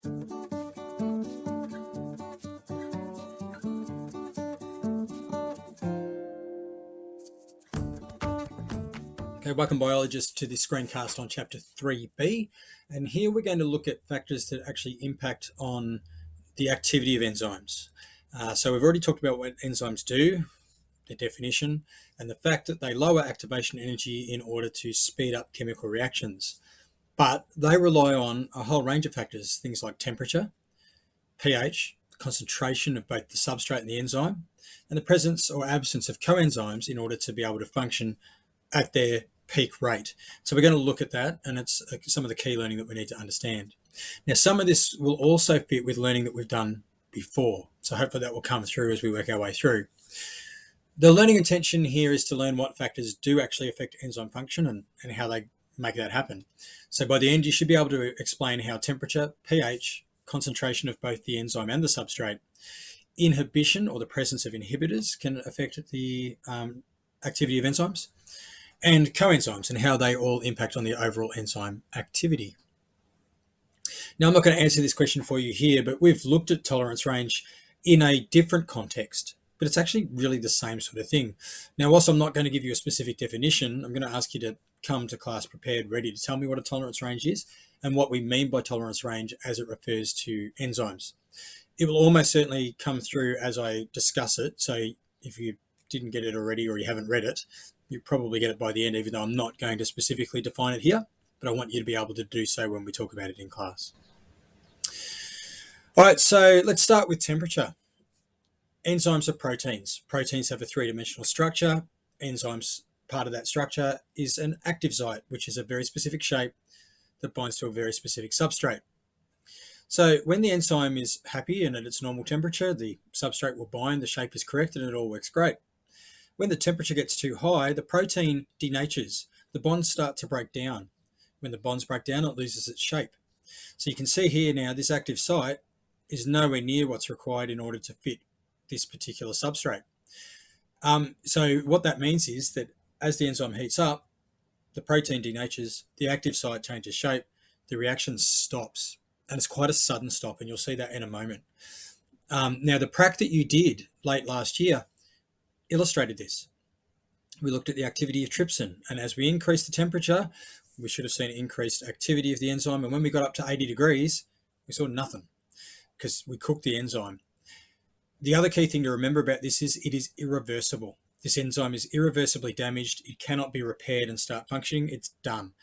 Okay, welcome biologists to this screencast on chapter 3b, and here we're going to look at factors that actually impact on the activity of enzymes. So we've already talked about what enzymes do, their definition, and the fact that they lower activation energy in order to speed up chemical reactions. But they rely on a whole range of factors, things like temperature, pH, concentration of both the substrate and the enzyme, and the presence or absence of coenzymes in order to be able to function at their peak rate. So we're going to look at that, and it's some of the key learning that we need to understand. Now, some of this will also fit with learning that we've done before, so hopefully that will come through as we work our way through. The learning intention here is to learn what factors do actually affect enzyme function and how they make that happen. So by the end, you should be able to explain how temperature, pH, concentration of both the enzyme and the substrate, inhibition or the presence of inhibitors can affect the activity of enzymes, and coenzymes and how they all impact on the overall enzyme activity. Now, I'm not going to answer this question for you here, but we've looked at tolerance range in a different context, but it's actually really the same sort of thing. Now, whilst I'm not going to give you a specific definition, I'm going to ask you to come to class prepared, ready to tell me what a tolerance range is and what we mean by tolerance range as it refers to enzymes. It will almost certainly come through as I discuss it, so if you didn't get it already or you haven't read it, you probably get it by the end, even though I'm not going to specifically define it here, but I want you to be able to do so when we talk about it in class. All right, so let's start with temperature. Enzymes are proteins. Proteins have a three-dimensional structure. Enzymes, part of that structure is an active site, which is a very specific shape that binds to a very specific substrate. So when the enzyme is happy and at its normal temperature, the substrate will bind, the shape is correct, and it all works great. When the temperature gets too high, the protein denatures. The bonds start to break down. When the bonds break down, it loses its shape. So you can see here now, this active site is nowhere near what's required in order to fit this particular substrate. So what that means is that as the enzyme heats up, the protein denatures, the active site changes shape, the reaction stops, and it's quite a sudden stop, and you'll see that in a moment. Now, the prac that you did late last year illustrated this. We looked at the activity of trypsin, and as we increased the temperature, we should have seen increased activity of the enzyme, and when we got up to 80 degrees, we saw nothing because we cooked the enzyme. The other key thing to remember about this is it is irreversible. This enzyme is irreversibly damaged. It cannot be repaired and start functioning. It's done.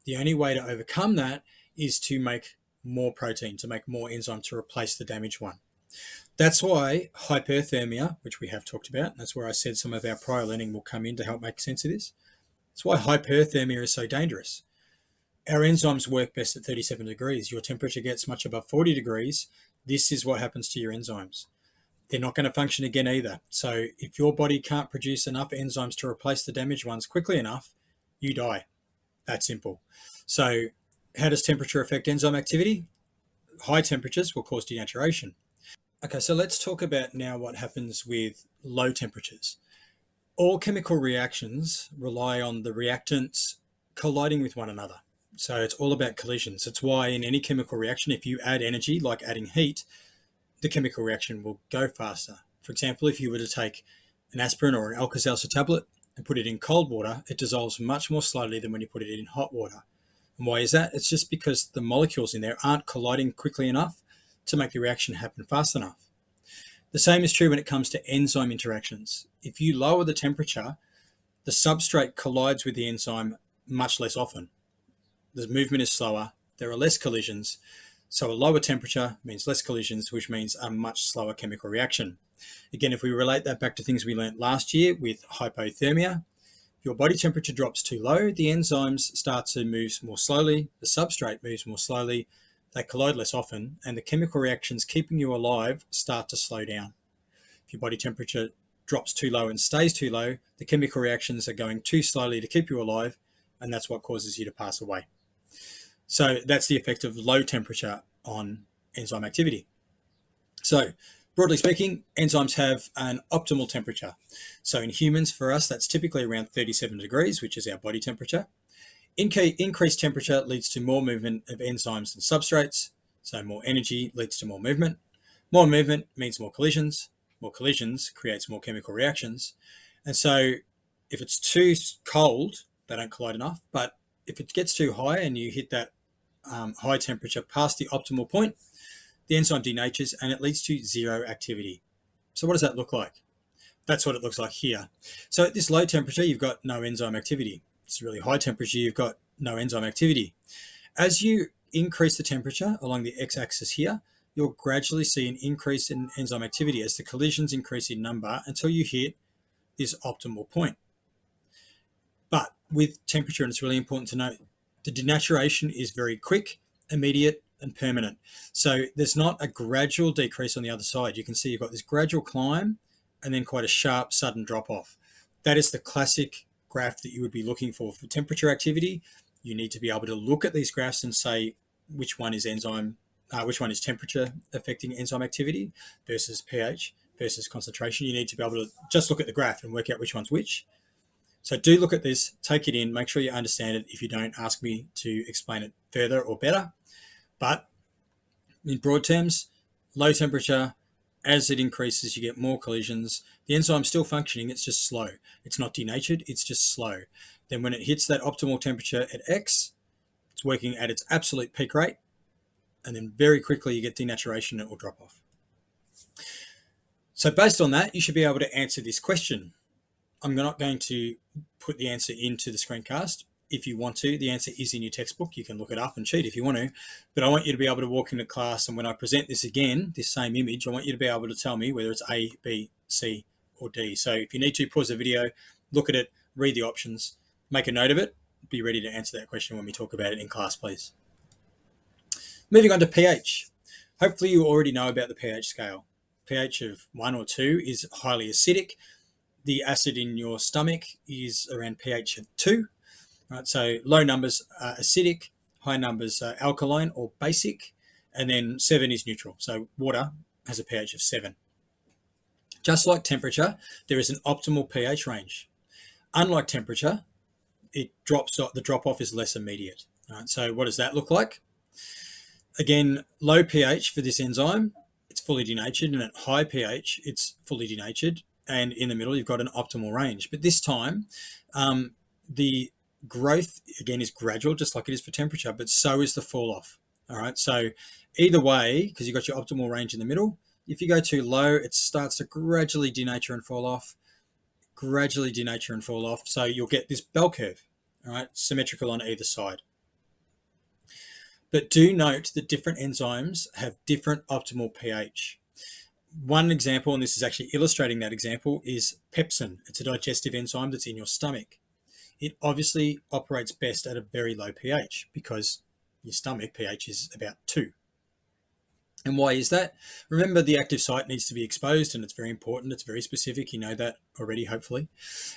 The only way to overcome that is to make more protein, to make more enzyme to replace the damaged one. That's why hyperthermia, which we have talked about, and that's where I said some of our prior learning will come in to help make sense of this. That's why hyperthermia is so dangerous. Our enzymes work best at 37 degrees. Your temperature gets much above 40 degrees. This is what happens to your enzymes. They're not going to function again either. So if your body can't produce enough enzymes to replace the damaged ones quickly enough, you die. That's simple. So how does temperature affect enzyme activity? High temperatures will cause denaturation. Okay, so let's talk about now what happens with low temperatures. All chemical reactions rely on the reactants colliding with one another. So it's all about collisions. It's why in any chemical reaction, if you add energy, like adding heat, the chemical reaction will go faster. For example, if you were to take an aspirin or an Alka-Seltzer tablet and put it in cold water, it dissolves much more slowly than when you put it in hot water. And why is that? It's just because the molecules in there aren't colliding quickly enough to make the reaction happen fast enough. The same is true when it comes to enzyme interactions. If you lower the temperature, the substrate collides with the enzyme much less often. The movement is slower, there are less collisions, so a lower temperature means less collisions, which means a much slower chemical reaction. Again, if we relate that back to things we learned last year with hypothermia, if your body temperature drops too low, the enzymes start to move more slowly, the substrate moves more slowly, they collide less often, and the chemical reactions keeping you alive start to slow down. If your body temperature drops too low and stays too low, the chemical reactions are going too slowly to keep you alive, and that's what causes you to pass away. So that's the effect of low temperature on enzyme activity. So broadly speaking, enzymes have an optimal temperature. So in humans, for us, that's typically around 37 degrees, which is our body temperature. Increased temperature leads to more movement of enzymes and substrates. So more energy leads to more movement. More movement means more collisions. More collisions creates more chemical reactions. And so if it's too cold, they don't collide enough. But if it gets too high and you hit that high temperature past the optimal point, the enzyme denatures and it leads to zero activity. So what does that look like? That's what it looks like here. So at this low temperature, you've got no enzyme activity. It's really high temperature, you've got no enzyme activity. As you increase the temperature along the x-axis here, you'll gradually see an increase in enzyme activity as the collisions increase in number until you hit this optimal point. But with temperature, and it's really important to note, the denaturation is very quick, immediate, and permanent. So there's not a gradual decrease on the other side. You can see you've got this gradual climb and then quite a sharp, sudden drop off. That is the classic graph that you would be looking for temperature activity. You need to be able to look at these graphs and say which one is which one is temperature affecting enzyme activity versus pH versus concentration. You need to be able to just look at the graph and work out which one's which. So do look at this, take it in, make sure you understand it. If you don't, ask me to explain it further or better. But in broad terms, low temperature, as it increases, you get more collisions. The enzyme's still functioning, it's just slow. It's not denatured, it's just slow. Then when it hits that optimal temperature at X, it's working at its absolute peak rate, and then very quickly you get denaturation and it will drop off. So based on that, you should be able to answer this question. I'm not going to put the answer into the screencast. If you want to, the answer is in your textbook. You can look it up and cheat if you want to. But I want you to be able to walk into class, and when I present this again, this same image, I want you to be able to tell me whether it's A, B, C, or D. So if you need to, pause the video, look at it, read the options, make a note of it, be ready to answer that question when we talk about it in class, please. Moving on to pH. Hopefully you already know about the pH scale. pH of 1 or 2 is highly acidic. The acid in your stomach is around pH of 2. Right, so low numbers are acidic, high numbers are alkaline or basic, and then 7 is neutral. So water has a pH of 7. Just like temperature, there is an optimal pH range. Unlike temperature, the drop-off is less immediate. Right, so what does that look like? Again, low pH for this enzyme, it's fully denatured, and at high pH, it's fully denatured, and in the middle, you've got an optimal range. But this time, the growth, again, is gradual, just like it is for temperature, but so is the fall off. All right, so either way, because you've got your optimal range in the middle, if you go too low, it starts to gradually denature and fall off, gradually denature and fall off. So you'll get this bell curve, all right, symmetrical on either side. But do note that different enzymes have different optimal pH. One example, and this is actually illustrating that example, is pepsin. It's a digestive enzyme that's in your stomach. It obviously operates best at a very low pH because your stomach pH is about 2. And why is that? Remember, the active site needs to be exposed, and it's very important. It's very specific. You know that already, hopefully.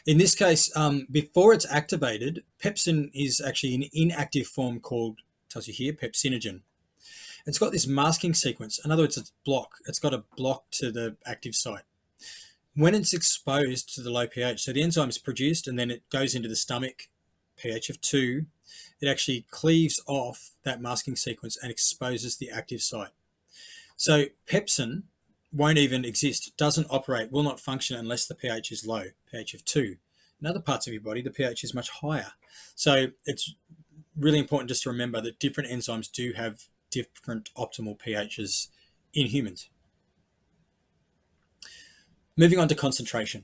In this case, before it's activated, pepsin is actually an inactive form called, tells you here, pepsinogen. It's got this masking sequence. In other words, it's got a block to the active site. When it's exposed to the low pH, so the enzyme is produced and then it goes into the stomach, pH of 2, it actually cleaves off that masking sequence and exposes the active site. So pepsin won't even exist, doesn't operate, will not function unless the pH is low, pH of 2. In other parts of your body, the pH is much higher. So it's really important just to remember that different enzymes do have different optimal pHs in humans. Moving on to concentration.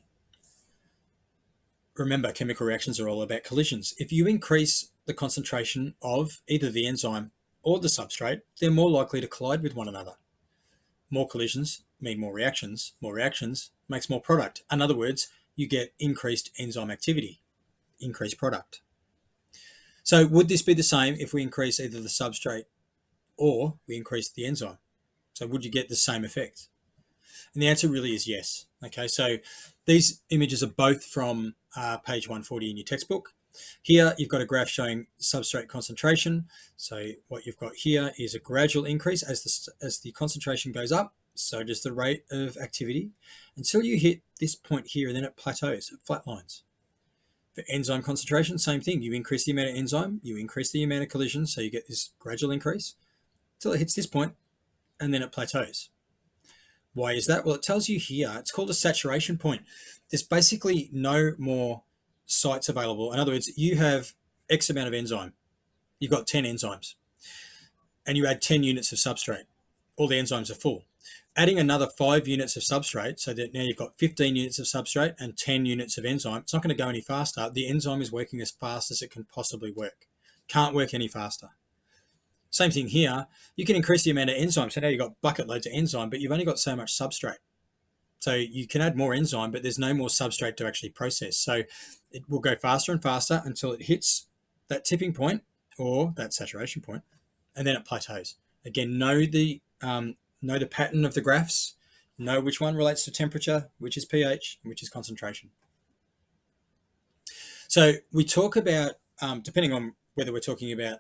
Remember, chemical reactions are all about collisions. If you increase the concentration of either the enzyme or the substrate, they're more likely to collide with one another. More collisions mean more reactions. More reactions makes more product. In other words, you get increased enzyme activity, increased product. So would this be the same if we increase either the substrate or we increase the enzyme? So would you get the same effect? And the answer really is yes. Okay, so these images are both from page 140 in your textbook. Here you've got a graph showing substrate concentration. So what you've got here is a gradual increase as the concentration goes up. So does the rate of activity until you hit this point here, and then it plateaus, it flatlines. For enzyme concentration, same thing. You increase the amount of enzyme, you increase the amount of collisions, so you get this gradual increase until it hits this point, and then it plateaus. Why is that? Well, it tells you here, it's called a saturation point. There's basically no more sites available. In other words, you have X amount of enzyme. You've got 10 enzymes and you add 10 units of substrate. All the enzymes are full. Adding another 5 units of substrate, so that now you've got 15 units of substrate and 10 units of enzyme, it's not going to go any faster. The enzyme is working as fast as it can possibly work. Can't work any faster. Same thing here. You can increase the amount of enzyme. So now you've got bucket loads of enzyme, but you've only got so much substrate. So you can add more enzyme, but there's no more substrate to actually process. So it will go faster and faster until it hits that tipping point or that saturation point, and then it plateaus. Again, know the pattern of the graphs, know which one relates to temperature, which is pH, and which is concentration. So we talk about, depending on whether we're talking about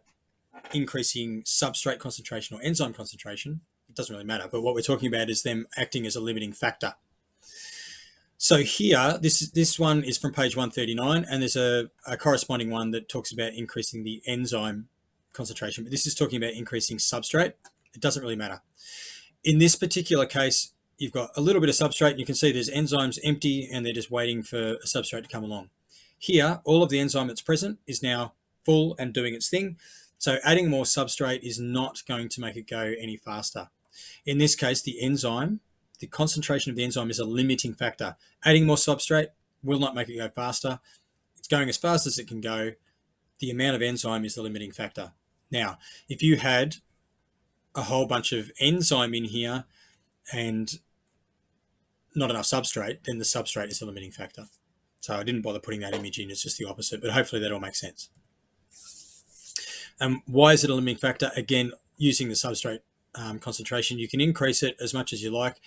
increasing substrate concentration or enzyme concentration, it doesn't really matter. But what we're talking about is them acting as a limiting factor. So here, this one is from page 139, and there's a corresponding one that talks about increasing the enzyme concentration. But this is talking about increasing substrate. It doesn't really matter. In this particular case, you've got a little bit of substrate, and you can see there's enzymes empty, and they're just waiting for a substrate to come along. Here, all of the enzyme that's present is now full and doing its thing. So adding more substrate is not going to make it go any faster. In this case, the concentration of the enzyme is a limiting factor. Adding more substrate will not make it go faster. It's going as fast as it can go. The amount of enzyme is the limiting factor. Now, if you had a whole bunch of enzyme in here and not enough substrate, then the substrate is the limiting factor. So I didn't bother putting that image in. It's just the opposite, but hopefully that all makes sense. Why is it a limiting factor? Again, using the substrate concentration, you can increase it as much as you like.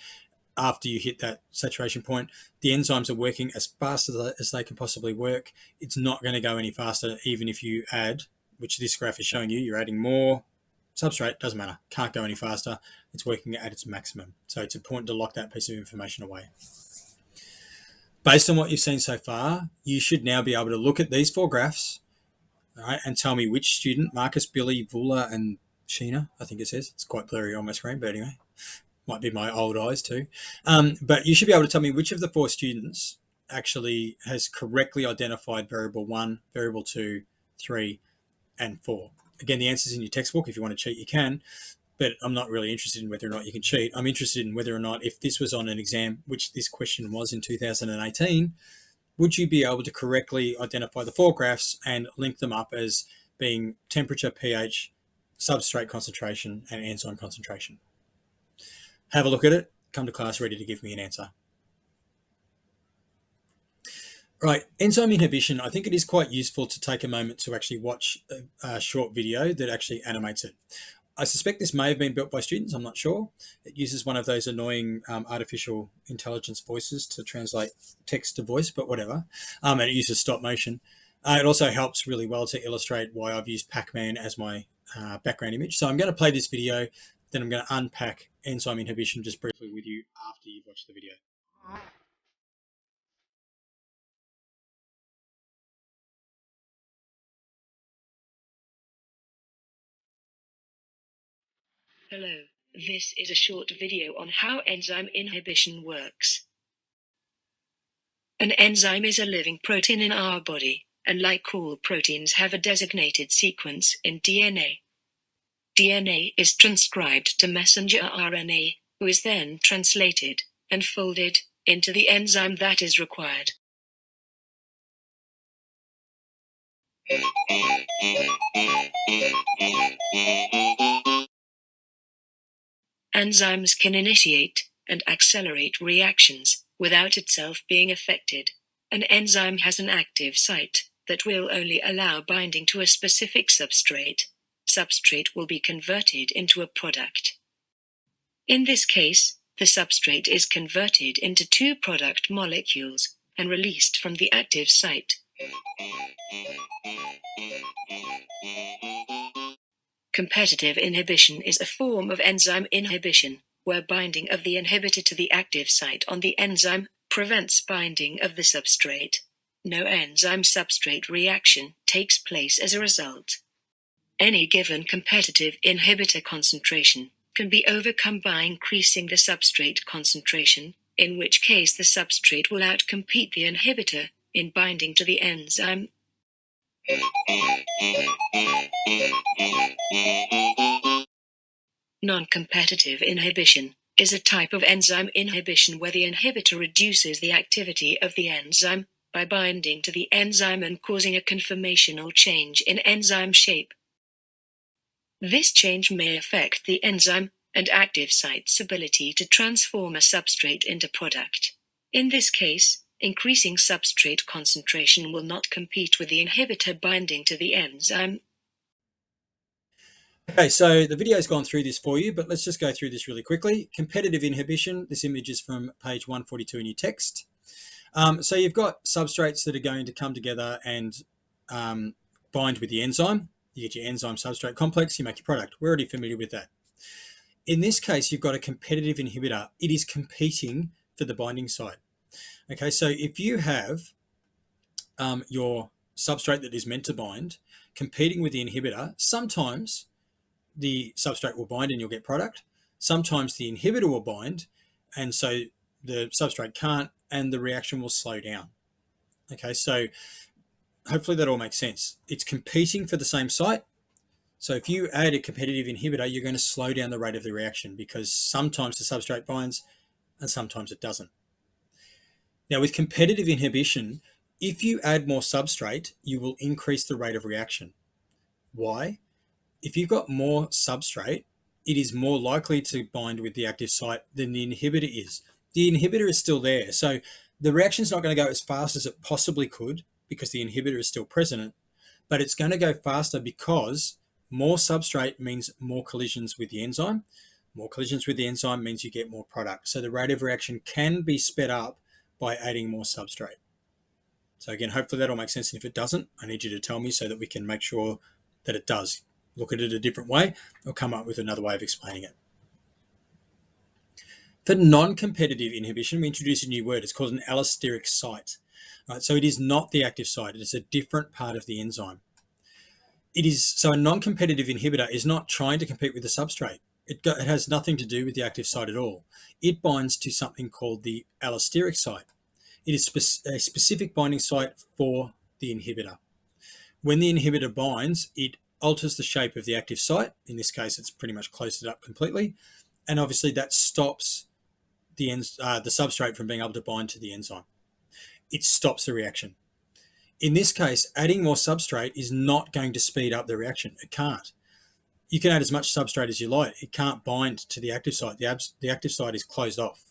After you hit that saturation point, the enzymes are working as fast as they can possibly work. It's not going to go any faster, even if you add, which this graph is showing you, you're adding more substrate, doesn't matter, can't go any faster. It's working at its maximum. So it's important to lock that piece of information away. Based on what you've seen so far, you should now be able to look at these 4 graphs, all right, and tell me which student, Marcus, Billy, Vula, and Sheena, I think it says. It's quite blurry on my screen, but anyway, might be my old eyes too. But you should be able to tell me which of the 4 students actually has correctly identified variable 1, variable 2, 3, and 4. Again, the answer's in your textbook. If you want to cheat, you can. But I'm not really interested in whether or not you can cheat. I'm interested in whether or not, if this was on an exam, which this question was in 2018, would you be able to correctly identify the 4 graphs and link them up as being temperature, pH, substrate concentration, and enzyme concentration? Have a look at it. Come to class ready to give me an answer. Right, enzyme inhibition, I think it is quite useful to take a moment to actually watch a short video that actually animates it. I suspect this may have been built by students, I'm not sure. It uses one of those annoying artificial intelligence voices to translate text to voice, but whatever. And it uses stop motion. It also helps really well to illustrate why I've used Pac-Man as my background image. So I'm going to play this video, then I'm going to unpack enzyme inhibition just briefly with you after you've watched the video. Hello, this is a short video on how enzyme inhibition works. An enzyme is a living protein in our body, and like all proteins have a designated sequence in DNA. DNA is transcribed to messenger RNA, who is then translated and folded into the enzyme that is required. Enzymes can initiate and accelerate reactions without itself being affected. An enzyme has an active site that will only allow binding to a specific substrate. Substrate will be converted into a product. In this case, the substrate is converted into 2 product molecules and released from the active site. Competitive inhibition is a form of enzyme inhibition, where binding of the inhibitor to the active site on the enzyme prevents binding of the substrate. No enzyme-substrate reaction takes place as a result. Any given competitive inhibitor concentration can be overcome by increasing the substrate concentration, in which case the substrate will outcompete the inhibitor in binding to the enzyme. Non-competitive inhibition is a type of enzyme inhibition where the inhibitor reduces the activity of the enzyme by binding to the enzyme and causing a conformational change in enzyme shape. This change may affect the enzyme and active site's ability to transform a substrate into product. In this case, increasing substrate concentration will not compete with the inhibitor binding to the enzyme. Okay, so the video's gone through this for you, but let's just go through this really quickly. Competitive inhibition, this image is from page 142 in your text. So you've got substrates that are going to come together and bind with the enzyme. You get your enzyme substrate complex, you make your product. We're already familiar with that. In this case, you've got a competitive inhibitor. It is competing for the binding site. Okay, so if you have your substrate that is meant to bind competing with the inhibitor, sometimes the substrate will bind and you'll get product. Sometimes the inhibitor will bind and so the substrate can't and the reaction will slow down. Okay, so hopefully that all makes sense. It's competing for the same site. So if you add a competitive inhibitor, you're going to slow down the rate of the reaction because sometimes the substrate binds and sometimes it doesn't. Now with competitive inhibition, if you add more substrate, you will increase the rate of reaction. Why? If you've got more substrate, it is more likely to bind with the active site than the inhibitor is. The inhibitor is still there. So the reaction is not going to go as fast as it possibly could because the inhibitor is still present, but it's going to go faster because more substrate means more collisions with the enzyme. More collisions with the enzyme means you get more product. So the rate of reaction can be sped up by adding more substrate. So again, hopefully that all makes sense. And if it doesn't, I need you to tell me so that we can make sure that it does. Look at it a different way or come up with another way of explaining it. For non-competitive inhibition, we introduce a new word. It's called an allosteric site. Right, so it is not the active site. It is a different part of the enzyme. So a non-competitive inhibitor is not trying to compete with the substrate. It has nothing to do with the active site at all. It binds to something called the allosteric site. It is a specific binding site for the inhibitor. When the inhibitor binds, it alters the shape of the active site. In this case, it's pretty much closed it up completely. And obviously that stops the substrate from being able to bind to the enzyme. It stops the reaction. In this case, adding more substrate is not going to speed up the reaction. It can't. You can add as much substrate as you like. It can't bind to the active site. The active site is closed off.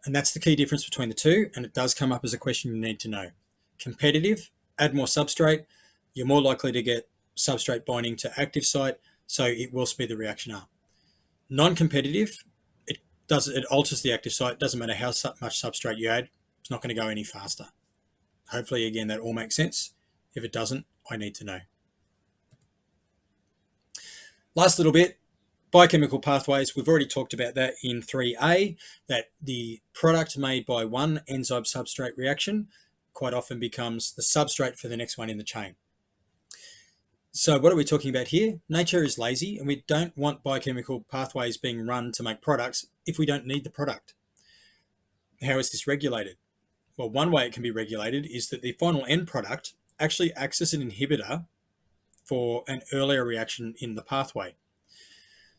And that's the key difference between the two. And it does come up as a question you need to know. Competitive, add more substrate. You're more likely to get substrate binding to active site, so it will speed the reaction up. Non-competitive, it alters the active site. It doesn't matter how much substrate you add. It's not going to go any faster. Hopefully, again, that all makes sense. If it doesn't, I need to know. Last little bit, biochemical pathways. We've already talked about that in 3A, that the product made by one enzyme substrate reaction quite often becomes the substrate for the next one in the chain. So what are we talking about here? Nature is lazy and we don't want biochemical pathways being run to make products if we don't need the product. How is this regulated? Well, one way it can be regulated is that the final end product actually acts as an inhibitor for an earlier reaction in the pathway.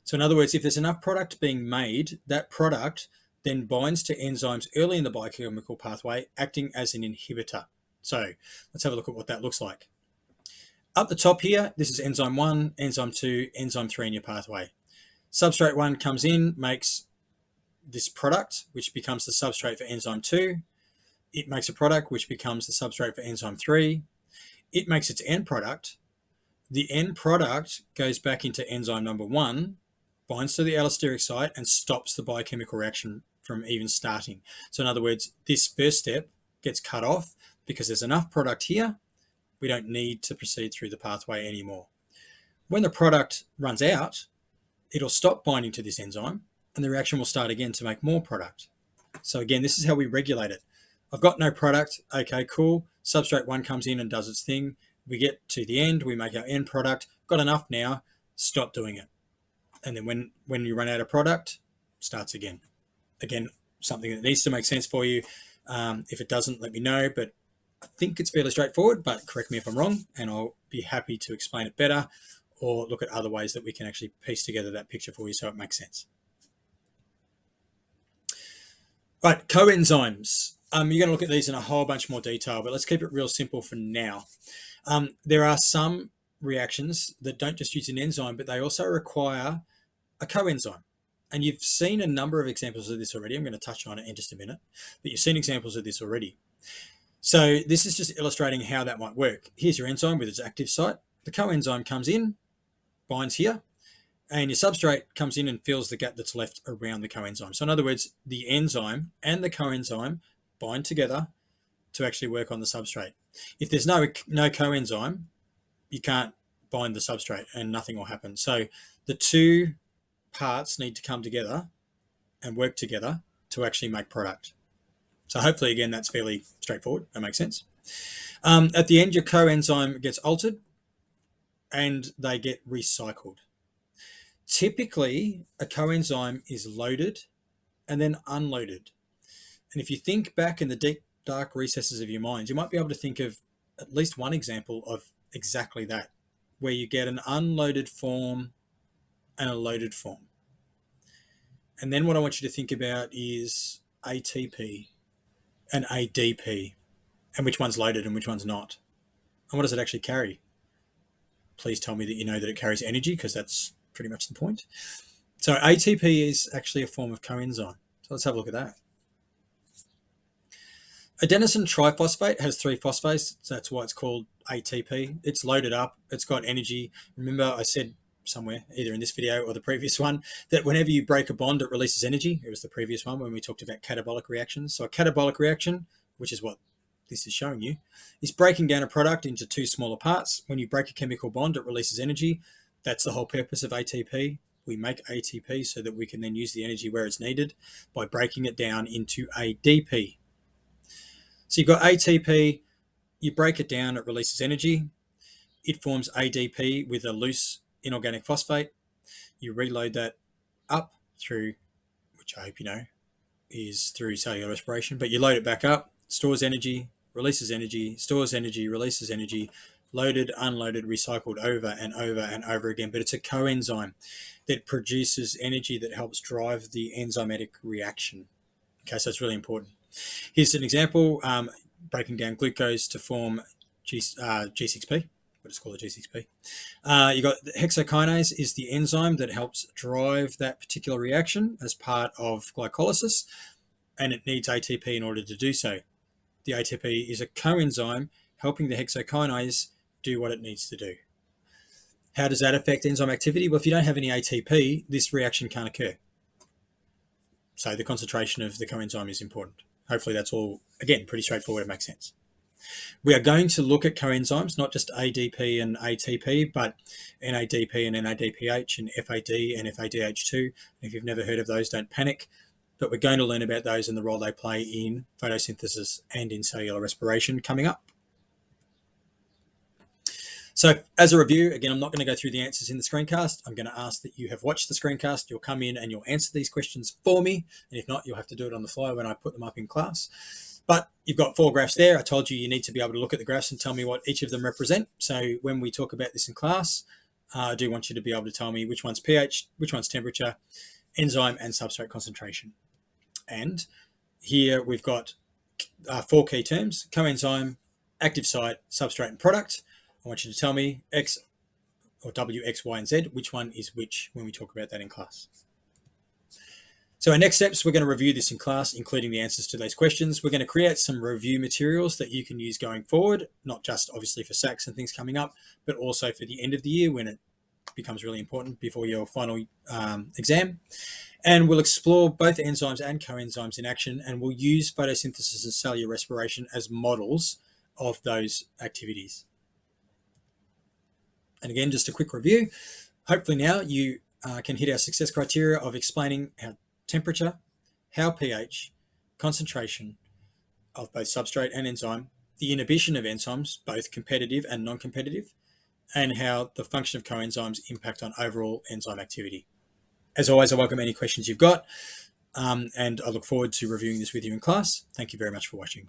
So in other words, if there's enough product being made, that product then binds to enzymes early in the biochemical pathway, acting as an inhibitor. So let's have a look at what that looks like. Up the top here, this is enzyme 1, enzyme 2, enzyme 3 in your pathway. Substrate 1 comes in, makes this product, which becomes the substrate for enzyme 2. It makes a product, which becomes the substrate for enzyme 3. It makes its end product. The end product goes back into enzyme number 1, binds to the allosteric site, and stops the biochemical reaction from even starting. So in other words, this first step gets cut off because there's enough product here. We don't need to proceed through the pathway anymore. When the product runs out, it'll stop binding to this enzyme and the reaction will start again to make more product. So again, this is how we regulate it. I've got no product. Okay, cool. Substrate 1 comes in and does its thing. We get to the end, we make our end product. Got enough now, stop doing it. And then when you run out of product, starts again. Again, something that needs to make sense for you. If it doesn't, let me know. But I think it's fairly straightforward, but correct me if I'm wrong, and I'll be happy to explain it better or look at other ways that we can actually piece together that picture for you so it makes sense. Right, coenzymes. You're going to look at these in a whole bunch more detail, but let's keep it real simple for now. There are some reactions that don't just use an enzyme, but they also require a coenzyme. And you've seen a number of examples of this already. I'm going to touch on it in just a minute, but you've seen examples of this already. So this is just illustrating how that might work. Here's your enzyme with its active site. The coenzyme comes in, binds here, and your substrate comes in and fills the gap that's left around the coenzyme. So in other words, the enzyme and the coenzyme bind together to actually work on the substrate. If there's no coenzyme, you can't bind the substrate and nothing will happen. So the two parts need to come together and work together to actually make product. So hopefully, again, that's fairly straightforward. That makes sense. At the end, your coenzyme gets altered and they get recycled. Typically, a coenzyme is loaded and then unloaded. And if you think back in the deep, dark recesses of your mind, you might be able to think of at least one example of exactly that, where you get an unloaded form and a loaded form. And then what I want you to think about is ATP and ADP, and which one's loaded and which one's not. And what does it actually carry? Please tell me that you know that it carries energy, because that's pretty much the point. So ATP is actually a form of coenzyme. So let's have a look at that. Adenosine triphosphate has 3 phosphates. So that's why it's called ATP. It's loaded up. It's got energy. Remember, I said somewhere, either in this video or the previous one, that whenever you break a bond, it releases energy. It was the previous one when we talked about catabolic reactions. So a catabolic reaction, which is what this is showing you, is breaking down a product into 2 smaller parts. When you break a chemical bond, it releases energy. That's the whole purpose of ATP. We make ATP so that we can then use the energy where it's needed by breaking it down into ADP. So you've got ATP, you break it down, it releases energy. It forms ADP with a loose inorganic phosphate. You reload that up through, which I hope you know, is through cellular respiration, but you load it back up, stores energy, releases energy, stores energy, releases energy, loaded, unloaded, recycled over and over and over again. But it's a coenzyme that produces energy that helps drive the enzymatic reaction. Okay, so it's really important. Here's an example, breaking down glucose to form G6P. We'll just call it G6P. You got hexokinase is the enzyme that helps drive that particular reaction as part of glycolysis, and it needs ATP in order to do so. The ATP is a coenzyme helping the hexokinase do what it needs to do. How does that affect enzyme activity? Well, if you don't have any ATP, this reaction can't occur. So the concentration of the coenzyme is important. Hopefully that's all, again, pretty straightforward. It makes sense. We are going to look at coenzymes, not just ADP and ATP, but NADP and NADPH and FAD and FADH2. If you've never heard of those, don't panic. But we're going to learn about those and the role they play in photosynthesis and in cellular respiration coming up. So as a review, again, I'm not going to go through the answers in the screencast. I'm going to ask that you have watched the screencast. You'll come in and you'll answer these questions for me. And if not, you'll have to do it on the fly when I put them up in class. But you've got 4 graphs there. I told you you need to be able to look at the graphs and tell me what each of them represent. So when we talk about this in class, I do want you to be able to tell me which one's pH, which one's temperature, enzyme, and substrate concentration. And here we've got 4 key terms: coenzyme, active site, substrate, and product. I want you to tell me X or W, X, Y, and Z, which one is which when we talk about that in class. So our next steps, we're going to review this in class, including the answers to those questions. We're going to create some review materials that you can use going forward, not just obviously for SACs and things coming up, but also for the end of the year when it becomes really important before your final exam. And we'll explore both enzymes and coenzymes in action, and we'll use photosynthesis and cellular respiration as models of those activities. And again, just a quick review. Hopefully now you can hit our success criteria of explaining how temperature, how pH, concentration of both substrate and enzyme, the inhibition of enzymes, both competitive and non-competitive, and how the function of coenzymes impact on overall enzyme activity. As always, I welcome any questions you've got, and I look forward to reviewing this with you in class. Thank you very much for watching.